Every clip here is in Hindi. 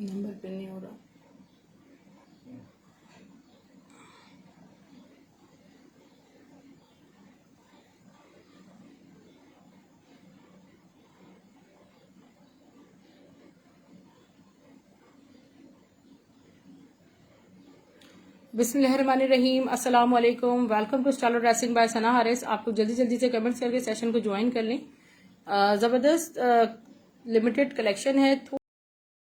नंबर पे नहीं हो रहा। बिस्मिल्लाहिर्रहमानिर्रहीम, अस्सलाम वालेकुम। Welcome to style dressing by Sana Haris. आप लोग जल्दी जल्दी से कमेंट्स करके सेशन को ज्वाइन कर लें। ज़बरदस्त लिमिटेड कलेक्शन है।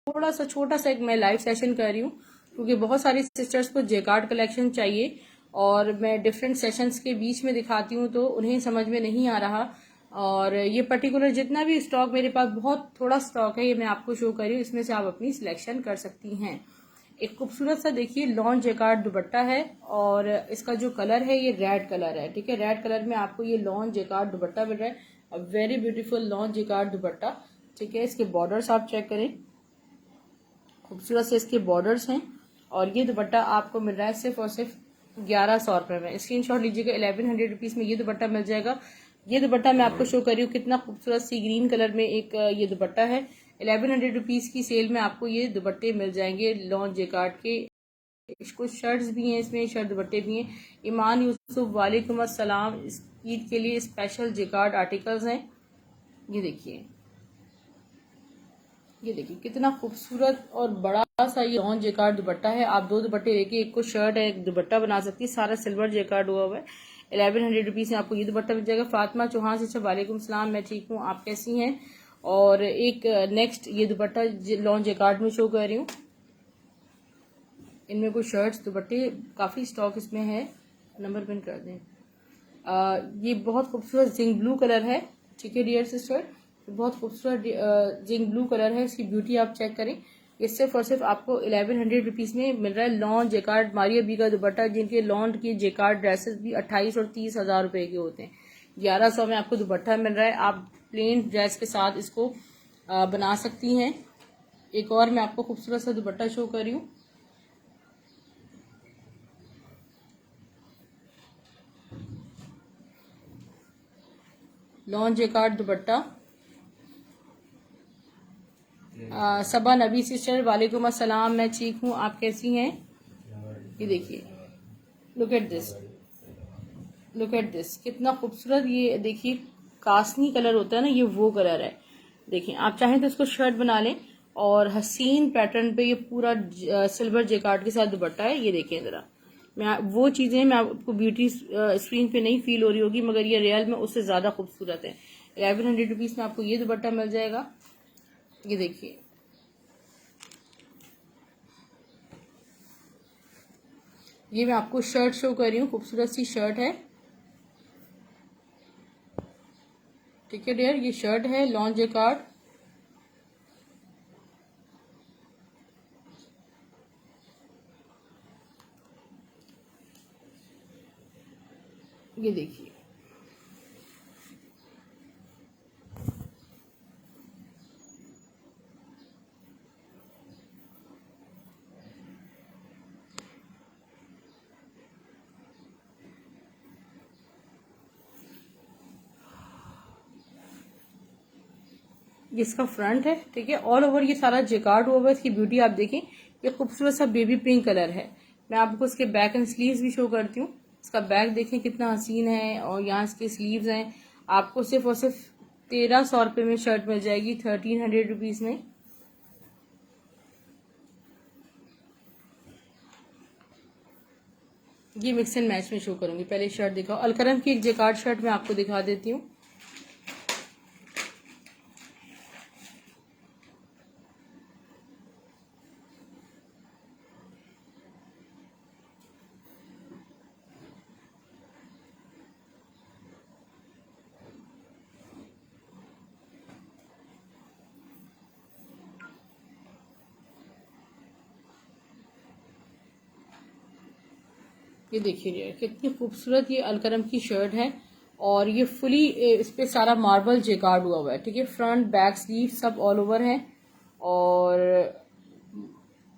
थोड़ा सा छोटा सा एक मैं लाइव सेशन कर रही हूँ क्योंकि बहुत सारी सिस्टर्स को जेकार्ड कलेक्शन चाहिए और मैं डिफरेंट सेशंस के बीच में दिखाती हूँ तो उन्हें समझ में नहीं आ रहा। और ये पर्टिकुलर जितना भी स्टॉक मेरे पास बहुत थोड़ा स्टॉक है, ये मैं आपको शो कर रही हूँ। इसमें से आप अपनी सिलेक्शन कर सकती हैं। एक खूबसूरत सा देखिए लॉन जेकार्ड दुपट्टा है और इसका जो कलर है ये रेड कलर है। ठीक है, रेड कलर में आपको ये लॉन जेकार्ड दुपट्टा मिल रहा है। वेरी ब्यूटीफुल लॉन जेकार्ड दुपट्टा। ठीक है, इसके बॉर्डर्स आप चेक करें, खूबसूरत से इसके बॉर्डर्स हैं और ये दुपट्टा आपको मिल रहा है सिर्फ और सिर्फ 1100 रुपए में। स्क्रीनशॉट लीजिएगा, 1100 रुपीज में ये दुपट्टा मिल जाएगा। ये दुपट्टा मैं आपको शो कर रही हूँ, कितना खूबसूरत सी ग्रीन कलर में एक ये दुपट्टा है। 1100 रुपीज की सेल में आपको ये दुपट्टे मिल जाएंगे लॉन जेकार्ड के। कुछ शर्ट्स भी हैं इसमें, शर्ट दुपट्टे भी हैं। ईमान यूसुफ, वालेकुम अस्सलाम। ईद के लिए स्पेशल जेकार्ड आर्टिकल्स हैं। ये देखिए, ये देखिए कितना खूबसूरत और बड़ा सा ये लॉन जेकार्ड दुपट्टा है। आप दो दुपट्टे लेके एक को शर्ट है एक दुपट्टा बना सकती है। सारा सिल्वर जेकार्ड हुआ हुआ है। 1100 रुपीज में आपको ये दुपट्टा मिल जाएगा। फातिमा चौहान से वालेकुम सलाम, मैं ठीक हूँ, आप कैसी हैं। और एक नेक्स्ट ये दुपट्टा लॉन जेकार्ड में शो कर रही हूँ। इनमें कुछ शर्ट्स दुपट्टे काफी स्टॉक इसमें है। नंबर पिन कर दें। ये बहुत खूबसूरत जिंक ब्लू कलर है। ठीक है डियर सिस्टर, बहुत खूबसूरत जिंक ब्लू कलर है। इसकी ब्यूटी आप चेक करें। ये सिर्फ और सिर्फ आपको 1100 रुपीज में मिल रहा है। लॉन जेकार्ड मारिया बी का दुपट्टा, जिनके लॉन की जेकार्ड ड्रेसेस भी 28 और 30 हजार रुपए के होते हैं। 1100 में आपको दुपट्टा मिल रहा है। आप प्लेन ड्रेस के साथ इसको बना सकती हैं। एक और मैं आपको खूबसूरत सा दुपट्टा शो कर रही हूँ। लॉन जेकार्ड दुपट्टा। सबा नबी सिस्टर, वालेकुम अस्सलाम, मैं ठीक हूँ, आप कैसी हैं। ये देखिए, look at this, look at this, कितना खूबसूरत। ये देखिए कासनी कलर होता है ना, ये वो कलर है। देखिए, आप चाहें तो इसको शर्ट बना लें और हसीन पैटर्न पे ये पूरा सिल्वर जेकार्ड के साथ दुपट्टा है। ये देखिए जरा, मैं वो चीजें मैं आपको ब्यूटी स्क्रीन पे नहीं फील हो रही होगी मगर ये रियल में उससे ज्यादा खूबसूरत है। 1100 रुपीज में आपको ये दुपट्टा मिल जाएगा। ये देखिए, ये मैं आपको शर्ट शो कर रही हूँ, खूबसूरत सी शर्ट है। ठीक है डियर, ये शर्ट है लॉन जेकार्ड। ये देखिए, इसका फ्रंट है। ठीक है, ऑल ओवर ये सारा जेकार्ड हुआ है। इसकी ब्यूटी आप देखें, ये खूबसूरत सा बेबी पिंक कलर है। मैं आपको इसके बैक एंड स्लीव्स भी शो करती हूँ। इसका बैक देखें कितना हसीन है और यहाँ इसके स्लीव्स हैं। आपको सिर्फ और सिर्फ 1300 रुपये में शर्ट मिल जाएगी, 1300 रुपीज में। ये मिक्स एंड मैच में शो करूंगी। पहले शर्ट दिखाओ। अलकरम की एक जेकार्ड शर्ट मैं आपको दिखा देती हूँ। ये देखिए कितनी खूबसूरत ये अलकरम की शर्ट है और ये फुली इस पे सारा मार्बल जेकार्ड हुआ हुआ है। ठीक है, फ्रंट बैक स्लीव सब ऑल ओवर है। और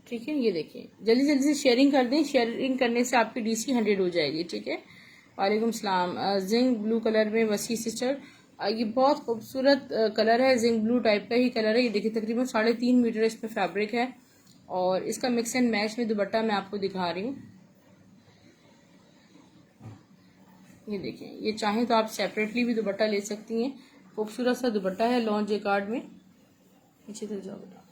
ठीक है, ये देखिए, जल्दी जल्दी से शेयरिंग कर दें। शेयरिंग करने से आपकी DC 100 हो जाएगी। ठीक है, वालेकुम सलाम। जिंक ब्लू कलर में वसी सिस्टर, ये बहुत खूबसूरत कलर है। जिंक ब्लू टाइप का ही कलर है। ये देखिए तकरीबन 3.5 मीटर इसमें फैब्रिक है और इसका मिक्स एंड मैच में दुपट्टा मैं आपको दिखा रही हूँ। ये देखें, ये चाहें तो आप सेपरेटली भी दुपट्टा ले सकती हैं। खूबसूरत सा दुपट्टा है लॉन्ग जेकार्ड में। पीछे तक जाओ बेटा,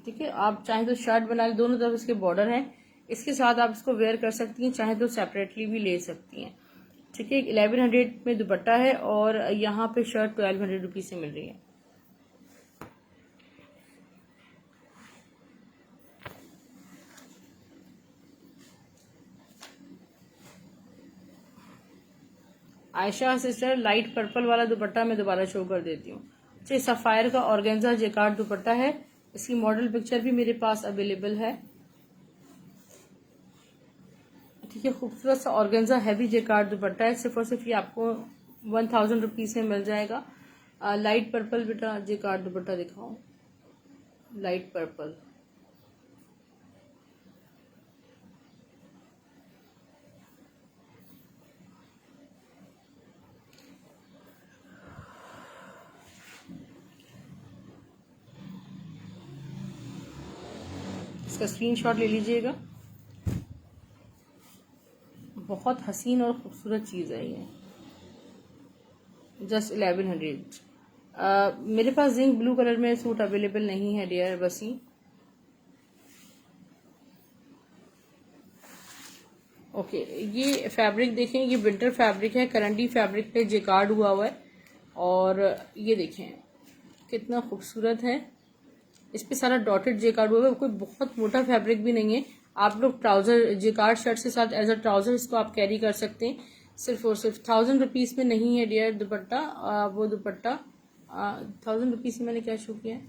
ठीक है। आप चाहें तो शर्ट बना लें, दोनों तरफ इसके बॉर्डर हैं। इसके साथ आप इसको वेयर कर सकती हैं, चाहें तो सेपरेटली भी ले सकती हैं, ठीक है। 1100 में दुपट्टा है और यहाँ पे शर्ट 1200 रुपीज़ से मिल रही है। आयशा सिस्टर, लाइट पर्पल वाला दुपट्टा मैं दोबारा शो कर देती हूँ। अच्छा, सफ़ायर का ऑर्गेन्जा जेकार्ड दुपट्टा है। इसकी मॉडल पिक्चर भी मेरे पास अवेलेबल है, ठीक है। खूबसूरत सा ऑर्गेन्जा हैवी जेकार्ड दुपट्टा है। सिर्फ और सिर्फ ये आपको 1000 रुपीज़ में मिल जाएगा। लाइट पर्पल बेटा जेकार्ड दुपट्टा दिखाओ, लाइट पर्पल। इसका स्क्रीनशॉट ले लीजिएगा। बहुत हसीन और खूबसूरत चीज़ है ये, जस्ट 1100। मेरे पास जिंक ब्लू कलर में सूट अवेलेबल नहीं है डियर बसी। ओके, ये फैब्रिक देखें, ये विंटर फैब्रिक है, करंडी फैब्रिक पे जेकार्ड हुआ है। और ये देखें कितना खूबसूरत है, इस पे सारा डॉटेड जेकार्ड हुआ है। कोई बहुत मोटा फैब्रिक भी नहीं है। आप लोग ट्राउजर जेकार्ड शर्ट के साथ एज अ ट्राउजर इसको आप कैरी कर सकते हैं। सिर्फ और सिर्फ 1000 रुपीज़ में नहीं है डियर दुपट्टा। वो दुपट्टा 1000 रुपीज़ में मैंने क्या शो किया है,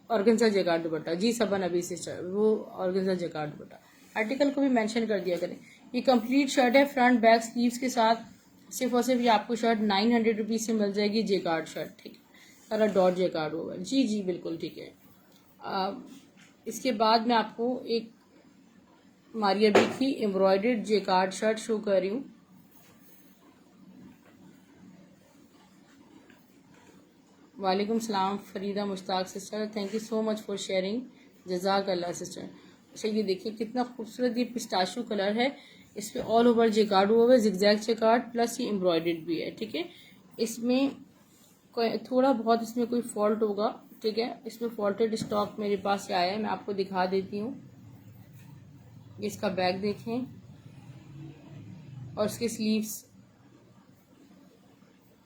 ऑर्गेन्जा जेकार्ड दुपट्टा। जी सबन अभी सिस्टर, वो ऑर्गेन्जा जेकार्ड दुपट्टा। आर्टिकल को भी मेंशन कर दिया करें। ये कंप्लीट शर्ट है, फ्रंट बैक स्लीव्स के साथ। सिर्फ और सिर्फ ये आपको शर्ट 900 रुपीज़ से मिल जाएगी, जेकार्ड शर्ट, ठीक है। सारा डॉट जेकार्ड होगा, जी जी बिल्कुल ठीक है। इसके बाद मैं आपको एक मारिया बी की एम्ब्रॉयडर्ड जेकार्ड शर्ट शो कर रही हूँ। वालेकुम सलाम Farida Mushtaq sister, thank you so much for sharing, जज़ाक अल्लाह सिस्टर। अच्छा, ये देखिए कितना खूबसूरत ये पिस्ताशू कलर है। इस पर ऑल ओवर जेकार्ड हुआ है, जिगजैग जेकार्ड प्लस ये एम्ब्रॉयडर्ड भी है, ठीक है। इसमें थोड़ा बहुत इसमें कोई फॉल्ट होगा, ठीक है। इसमें फॉल्टेड स्टॉक मेरे पास आया है, मैं आपको दिखा देती हूँ। इसका बैक देखें और इसके स्लीव्स,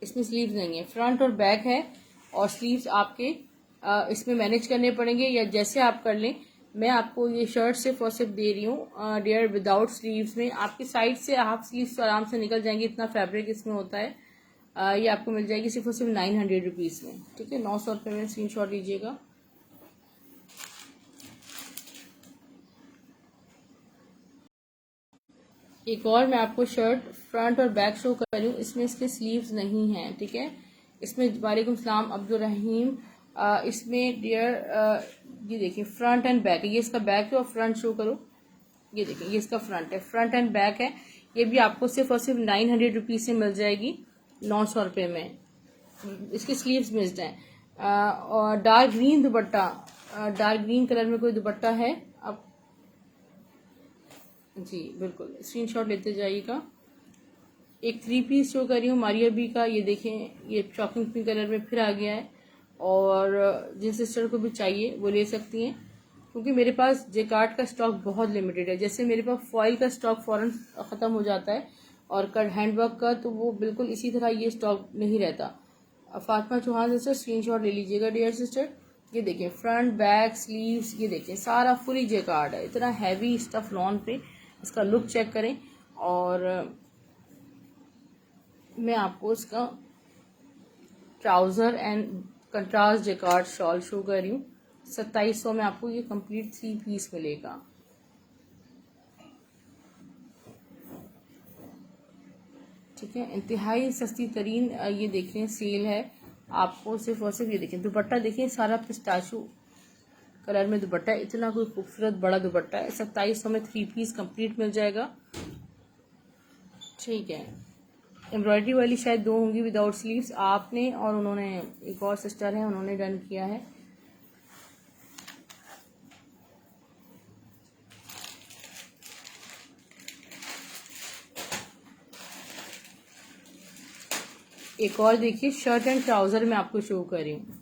इसमें स्लीव्स नहीं है, फ्रंट और बैक है। और स्लीव्स आपके इसमें मैनेज करने पड़ेंगे, या जैसे आप कर लें। मैं आपको ये शर्ट सिर्फ और सिर्फ दे रही हूँ डियर विदाउट स्लीव्स में। आपकी साइड से हाफ स्लीव्स तो आराम से निकल जाएंगे, इतना फैब्रिक इसमें होता है। ये आपको मिल जाएगी सिर्फ और सिर्फ 900 रुपीज़ में, ठीक है। 900 रुपये में स्क्रीनशॉट लीजिएगा। एक और मैं आपको शर्ट फ्रंट और बैक शो कर रही हूँ, इसमें इसके स्लीव्स नहीं हैं, ठीक है। इसमें वालेकुम सलाम अब्दुल रहीम। इसमें डियर ये देखिए फ्रंट एंड बैक, ये इसका बैक है और फ्रंट शो करो। ये देखिए ये इसका फ्रंट है, फ्रंट एंड बैक है। ये भी आपको सिर्फ और सिर्फ 900 रुपीज़ से मिल जाएगी, 900 रुपये में। इसकी स्लीव्स मिस्ड हैं। और डार्क ग्रीन दुपट्टा, डार्क ग्रीन कलर में कोई दुपट्टा है आप, जी बिल्कुल स्क्रीनशॉट लेते जाइएगा। एक 3 पीस शो कर रही हूँ मारिया बी का, ये देखें ये शॉकिंग पिंक कलर में फिर आ गया है। और जिन सिस्टर को भी चाहिए वो ले सकती हैं, क्योंकि मेरे पास जेकार्ड का स्टॉक बहुत लिमिटेड है। जैसे मेरे पास फॉइल का स्टॉक फ़ौरन ख़त्म हो जाता है, और कट हैंडवर्क का तो वो बिल्कुल इसी तरह ये स्टॉक नहीं रहता। फातिमा चौहान सिस्टर स्क्रीनशॉट ले लीजिएगा डियर सिस्टर। ये देखें फ्रंट बैक स्लीव्स, ये देखें सारा फुली जेकार्ड है, इतना हैवी स्टफ लॉन पे। इसका लुक चेक करें। और मैं आपको इसका trouser and contrast jacquard shawl show कर रही हूँ। 2700 में आपको ये कंप्लीट 3 पीस मिलेगा, ठीक है। इंतहाई सस्ती तरीन ये देखें सेल है आपको। सिर्फ और सिर्फ ये देखें दुपट्टा, देखें सारा पिस्ताशू कलर में दुपट्टा है, इतना कोई खूबसूरत बड़ा दुपट्टा है। 2700 में 3 पीस कंप्लीट मिल जाएगा, ठीक है। एम्ब्रॉयडरी वाली शायद 2 होंगी विदाउट स्लीव्स, आपने और उन्होंने एक और सिस्टर है उन्होंने डन किया है। एक और देखिए शर्ट एंड ट्राउजर मैं आपको शो कर रही हूँ।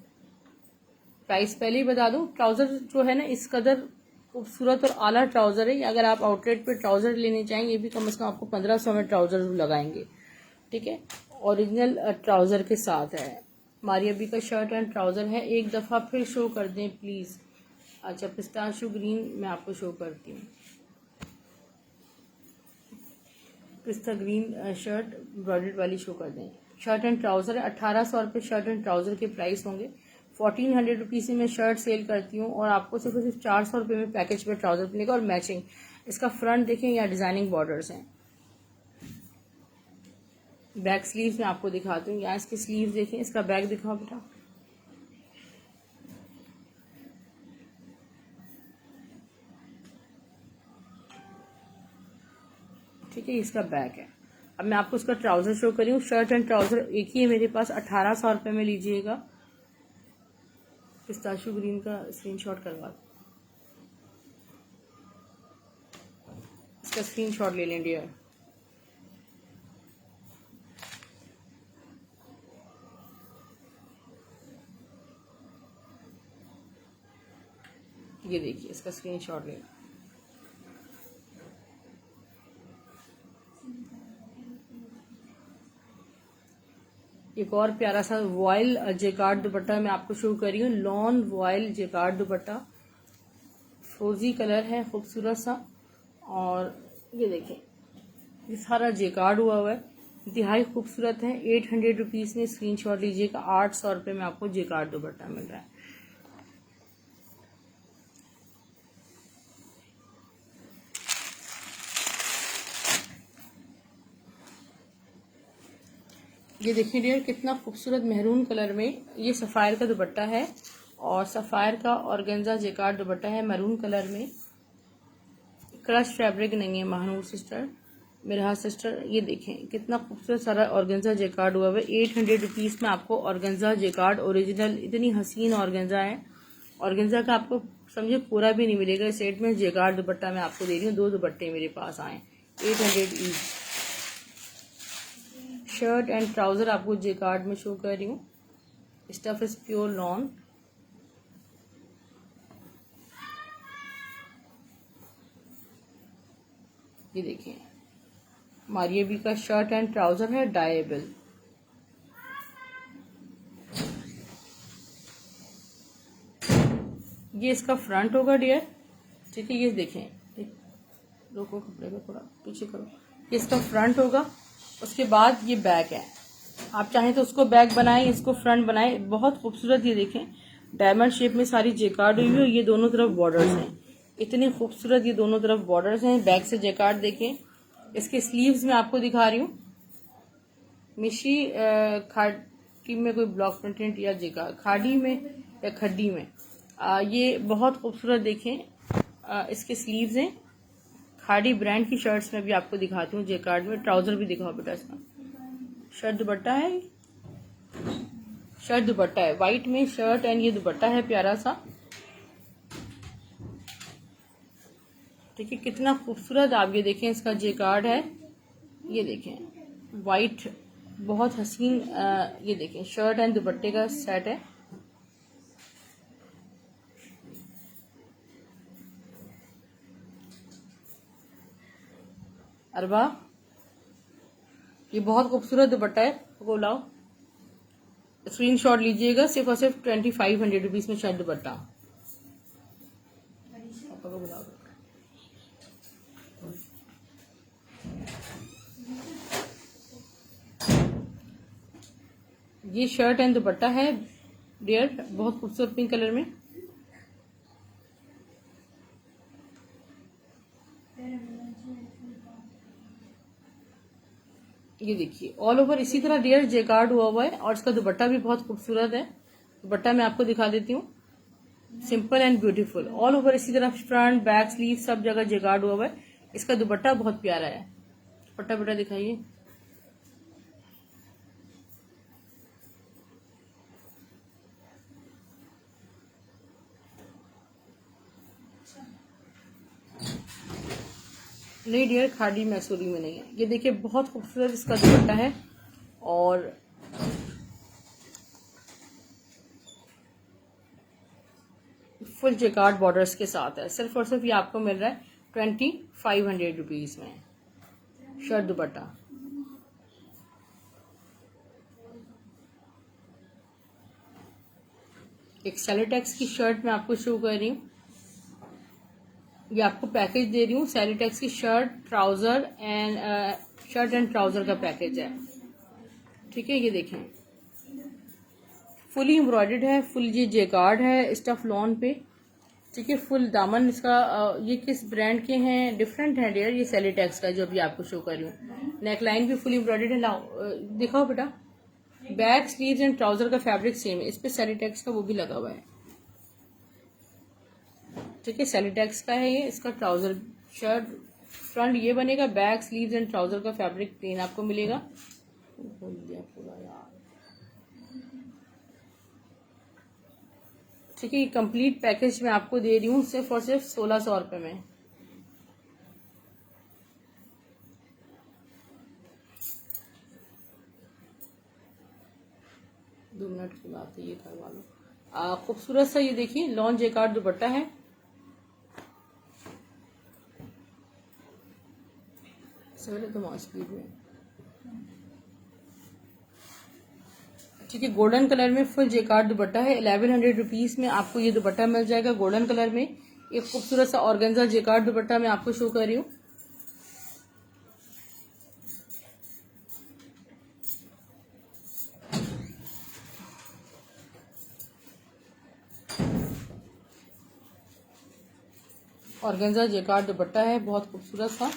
प्राइस पहले ही बता दूं, ट्राउजर जो है ना इस कदर खूबसूरत और आला ट्राउजर है। अगर आप आउटलेट पे ट्राउजर लेने चाहेंगे, ये भी कम से कम आपको 1500 में ट्राउजर लगाएंगे। ठीक है, ओरिजिनल ट्राउजर के साथ है। मारिया बी का शर्ट एंड ट्राउजर है। एक दफा फिर शो कर दें प्लीज। अच्छा, पिस्ताशियो ग्रीन मैं आपको शो करती हूँ। पिस्ता ग्रीन शर्ट ब्रॉडेड वाली शो कर दें। शर्ट एंड ट्राउजर है। 1800 रुपये शर्ट एंड ट्राउजर के प्राइस होंगे। 1400 रुपीज़ से मैं शर्ट सेल करती हूँ और आपको सिर्फ 400 रुपये में पैकेज पे ट्राउजर मिलेगा और मैचिंग। इसका फ्रंट देखें, या डिजाइनिंग बॉर्डर्स हैं। बैक स्लीव्स मैं आपको दिखाती हूँ। यहाँ इसके स्लीव्स देखें, इसका बैक दिखाओ बेटा। ठीक है, इसका बैक है। अब मैं आपको इसका ट्राउजर शो करी हूँ। शर्ट एंड ट्राउजर एक ही है मेरे पास। 1800 रुपये में लीजिएगा। पिस्ताशियो ग्रीन का स्क्रीनशॉट करवा दो। इसका स्क्रीनशॉट ले लें डियर। ये देखिए, इसका स्क्रीनशॉट ले लें। एक और प्यारा सा वॉयल जेकार्ड दुपट्टा मैं आपको शो कर रही हूँ। लॉन वॉयल जेकार्ड दुपट्टा, फ्रोजी कलर है, खूबसूरत सा। और ये देखें, ये सारा जेकार्ड हुआ है, इंतहाई खूबसूरत है। 800 रुपीज़ में स्क्रीनशॉट लीजिएगा। 800 रुपये में आपको जेकार्ड दुपट्टा मिल रहा है। ये देखिए डियर, कितना खूबसूरत मेहरून कलर में ये सफ़ायर का दुपट्टा है और सफ़ायर का ऑर्गेन्जा जेकार्ड दुपट्टा है मैरून कलर में। क्रश फैब्रिक नहीं है महानूर सिस्टर, मेरा सिस्टर। ये देखें कितना खूबसूरत सारा ऑर्गेन्जा जेकार्ड हुआ है। 800 रुपीज़ में आपको ऑर्गेन्जा जेकार्ड ओरिजिनल, इतनी हसीन ऑर्गेन्जा है। ऑर्गेन्जा का आपको समझे पूरा भी नहीं मिलेगा सेट में। जेकार्ड दुपट्टा मैं आपको दे रही हूँ। 2 दुपट्टे मेरे पास आए, 800 ईच। शर्ट एंड ट्राउजर आपको जेकार्ड में शो कर रही हूँ। Stuff is pure lawn. ये देखिए, मारिया बी का शर्ट एंड ट्राउजर है, डायेबल। ये इसका फ्रंट होगा डियर। ठीक है, ये देखें, रोको कपड़े को थोड़ा पीछे करो। ये इसका फ्रंट होगा। उसके बाद ये बैक है। आप चाहें तो उसको बैक बनाएं, इसको फ्रंट बनाएं। बहुत खूबसूरत, ये देखें डायमंड शेप में सारी जेकार्ड हुई है। ये दोनों तरफ बॉर्डर्स हैं, इतने खूबसूरत ये दोनों तरफ बॉर्डर्स हैं। बैक से जेकार्ड देखें। इसके स्लीव्स में आपको दिखा रही हूँ। मिशी खाड़ी में कोई ब्लॉक प्रिंटेड या जेकार्ड, खाड़ी में या खड्डी में, ये बहुत खूबसूरत देखें। इसके स्लीव्स हैं। खाड़ी ब्रांड की शर्ट्स में भी आपको दिखाती हूँ जेकार्ड में। ट्राउजर भी दिखाओ बेटा इसका। शर्ट दुपट्टा है, शर्ट दुपट्टा है वाइट में शर्ट एंड ये दुपट्टा है प्यारा सा। ठीक है, कितना खूबसूरत। आप ये देखें, इसका जेकार्ड है। ये देखें वाइट, बहुत हसीन। ये देखें शर्ट एंड दुपट्टे का सेट है। अरबा, ये बहुत खूबसूरत दुपट्टा है। को लाओ, स्क्रीनशॉट लीजिएगा। सिर्फ और सिर्फ 2500 रुपीज में शर्ट दुपट्टा। पापा को बुलाओ। ये शर्ट एंड दुपट्टा है डियर, बहुत खूबसूरत पिंक कलर में। ये देखिए ऑल ओवर इसी तरह डियर जेकार्ड हुआ है और इसका दुपट्टा भी बहुत खूबसूरत है। दुपट्टा मैं आपको दिखा देती हूँ, simple and beautiful. All over इसी तरह फ्रंट बैक स्लीव सब जगह जेकार्ड हुआ है। इसका दुपट्टा बहुत प्यारा है। दुपट्टा बेटा दिखाइए। नहीं डियर, खाड़ी मैसूरी में नहीं है। ये देखिए बहुत खूबसूरत इसका दुपट्टा है और फुल जेकार्ड बॉर्डर्स के साथ है। सिर्फ और सिर्फ ये आपको मिल रहा है 2500 रुपीज़ में शर्ट दुपट्टा। एक सेलिटेक्स की शर्ट मैं आपको शो कर रही हूँ, ये आपको पैकेज दे रही हूँ। सेलिटेक्स की शर्ट ट्राउजर एंड ट्राउजर का पैकेज है, ठीक है। ये देखें फुली एम्ब्रॉयडर्ड है, फुल ये जेकार्ड है स्टफ लॉन पे, ठीक है। फुल दामन इसका ये किस ब्रांड के हैं, डिफरेंट है डियर, ये सेलिटेक्स का जो अभी आपको शो कर रही हूँ। नेक लाइन भी फुल एम्ब्रॉयडर्ड है। दिखाओ बेटा, बैक स्लीव्स एंड ट्राउजर का फैब्रिक सेम है, इस पे सेलिटेक्स का वो भी लगा हुआ है, ठीक है। सेलिटेक्स का है ये, इसका ट्राउजर शर्ट फ्रंट ये बनेगा, बैक स्लीव्स एंड ट्राउजर का फैब्रिक प्लेन आपको मिलेगा। ठीक है, ये कंप्लीट पैकेज मैं आपको दे रही हूँ सिर्फ और सिर्फ 1600 रुपये में। दो मिनट की बात है, ये करवा लो। खूबसूरत सा ये देखिए लॉन जेकार्ड दुपट्टा है, तो स्पीड में, ठीक है। गोल्डन कलर में फुल जेकार्ड दुपट्टा है। 1100 रुपीज़ में आपको ये दुपट्टा मिल जाएगा गोल्डन कलर में। एक खूबसूरत सा ऑर्गेन्जा जेकार्ड दुपट्टा मैं आपको शो कर रही हूँ। ऑर्गेन्जा जेकार्ड दुपट्टा है, बहुत खूबसूरत सा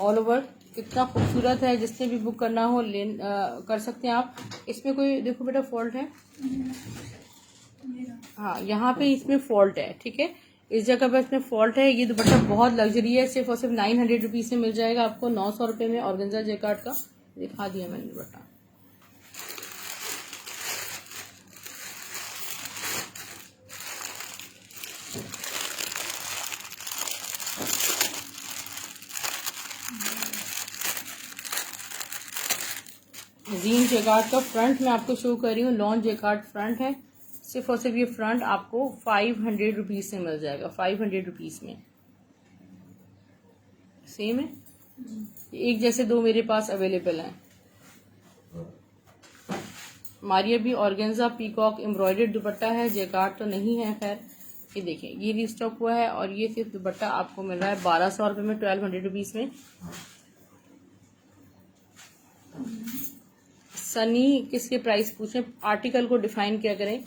ऑल ओवर, कितना खूबसूरत है। जिसने भी बुक करना हो कर सकते हैं आप। इसमें कोई देखो बेटा फॉल्ट है, हाँ यहाँ पे इसमें फॉल्ट है, ठीक है। इस जगह पर इसमें फॉल्ट है। ये दुपट्टा बहुत लग्जरी है, सिर्फ और सिर्फ 900 रुपीज़ में मिल जाएगा आपको 900 रुपये में। ऑर्गेन्जा जेकार्ड का दिखा दिया मैंने दुपट्टा। जीन जेकार्ड का फ्रंट मैं आपको शो कर रही हूँ, लॉन जेकार्ड फ्रंट है। सिर्फ और सिर्फ ये फ्रंट आपको 500 रुपीज़ से मिल जाएगा, 500 रुपीज़ में। सेम है, एक जैसे दो मेरे पास अवेलेबल हैं। मारिया भी ऑर्गेन्जा पीकॉक एम्ब्रॉयडर्ड दुपट्टा है, जेकार्ड तो नहीं है खैर। ये देखें ये रीस्टॉक हुआ है और ये सिर्फ दुपट्टा आपको मिल रहा है 1200 रुपये में, 1200 रुपीज़ में। सनी किसके प्राइस पूछें, आर्टिकल को डिफाइन क्या करें।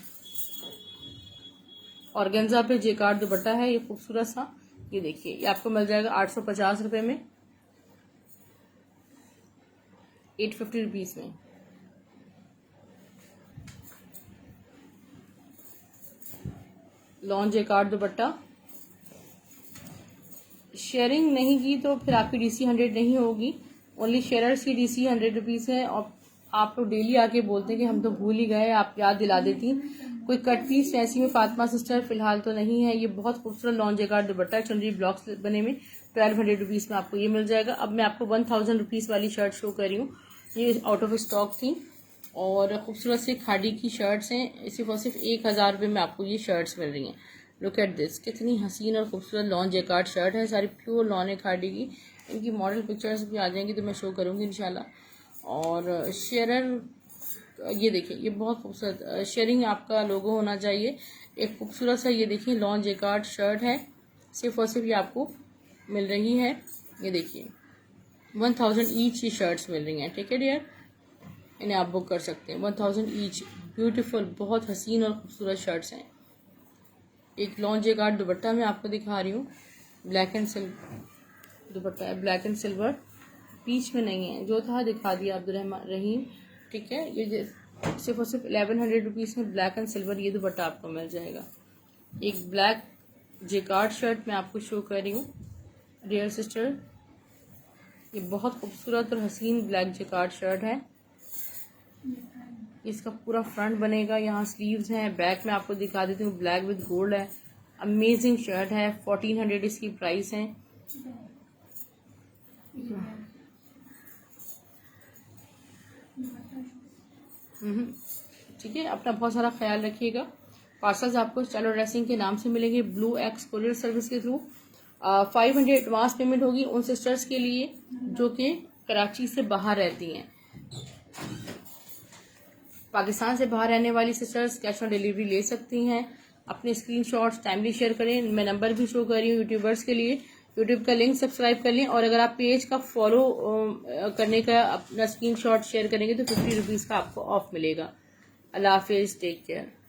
ऑर्गेन्जा पे जेकार्ड दुपट्टा है ये खूबसूरत सा, ये देखिए ये आपको मिल जाएगा 850 रुपये में, 850 रुपीज़ में। लॉन जेकार्ड दुपट्टा, शेयरिंग नहीं की तो फिर आपकी DC 100 नहीं होगी, ओनली शेयरर्स की DC 100 रुपीज़ है। और आप लोग डेली आके बोलते हैं कि हम तो भूल ही गए, आप याद दिला देती। कोई कट पीस ऐसी में फातिमा सिस्टर फिलहाल तो नहीं है। ये बहुत खूबसूरत लॉन जेकार्ड दुपट्टा है, चुनरी ब्लॉक्स बने में, 1200 रुपीज़ में आपको ये मिल जाएगा। अब मैं आपको 1000 रुपीज़ वाली शर्ट शो कर रही हूँ, ये आउट ऑफ स्टॉक थी और खूबसूरत से खादी की शर्ट्स हैं। सिर्फ और सिर्फ 1000 रुपये में आपको ये शर्ट्स मिल रही हैं। लुक एट दिस, कितनी हसीन और खूबसूरत लॉन जेकार्ड शर्ट है, सारी प्योर लॉन है खादी की। इनकी मॉडल पिक्चर्स भी आ जाएंगी तो मैं शो करूँगी इंशाल्लाह। और शेयर ये देखिए ये बहुत खूबसूरत शेयरिंग आपका लोगो होना चाहिए। एक खूबसूरत सा ये देखिए लॉन जेकार्ड शर्ट है, सिर्फ और सिर्फ ये आपको मिल रही है। ये देखिए 1000 ईच ये शर्ट्स मिल रही हैं, ठीक है डियर, इन्हें आप बुक कर सकते हैं 1000 ईच। ब्यूटीफुल बहुत हसीन और खूबसूरत शर्ट्स हैं। एक लॉन जेकार्ड दुपट्टा मैं आपको दिखा रही हूँ, ब्लैक एंड सिल्वर दुपट्टा है, ब्लैक एंड सिल्वर, बीच में नहीं है, जो था दिखा दिया अब्दुल रहीम, ठीक है। ये सिर्फ और सिर्फ 1100 रुपीज़ में ब्लैक एंड सिल्वर ये दुपट्टा आपको मिल जाएगा। एक ब्लैक जेकार्ड शर्ट मैं आपको शो कर रही हूँ डियर सिस्टर, ये बहुत खूबसूरत और हसीन ब्लैक जेकार्ड शर्ट है। इसका पूरा फ्रंट बनेगा, यहाँ स्लीव्स हैं, बैक में आपको दिखा देती हूँ, ब्लैक विद गोल्ड है, अमेजिंग शर्ट है। 1400 इसकी प्राइस है। ठीक है, अपना बहुत सारा ख्याल रखिएगा। पार्सल्स आपको चलो ड्रेसिंग के नाम से मिलेंगे ब्लू एक्स कोरियर सर्विस के थ्रू। 500 एडवांस पेमेंट होगी उन सिस्टर्स के लिए जो कि कराची से बाहर रहती हैं। पाकिस्तान से बाहर रहने वाली सिस्टर्स कैश ऑन डिलीवरी ले सकती हैं। अपने स्क्रीनशॉट्स टाइमली शेयर करें। मैं नंबर भी शो कर रही हूँ यूट्यूबर्स के लिए। यूट्यूब का लिंक सब्सक्राइब कर लें और अगर आप पेज का फॉलो करने का अपना स्क्रीनशॉट शेयर करेंगे तो 50 रुपीज़ का आपको ऑफ मिलेगा। अल्लाह हाफिज़, टेक केयर।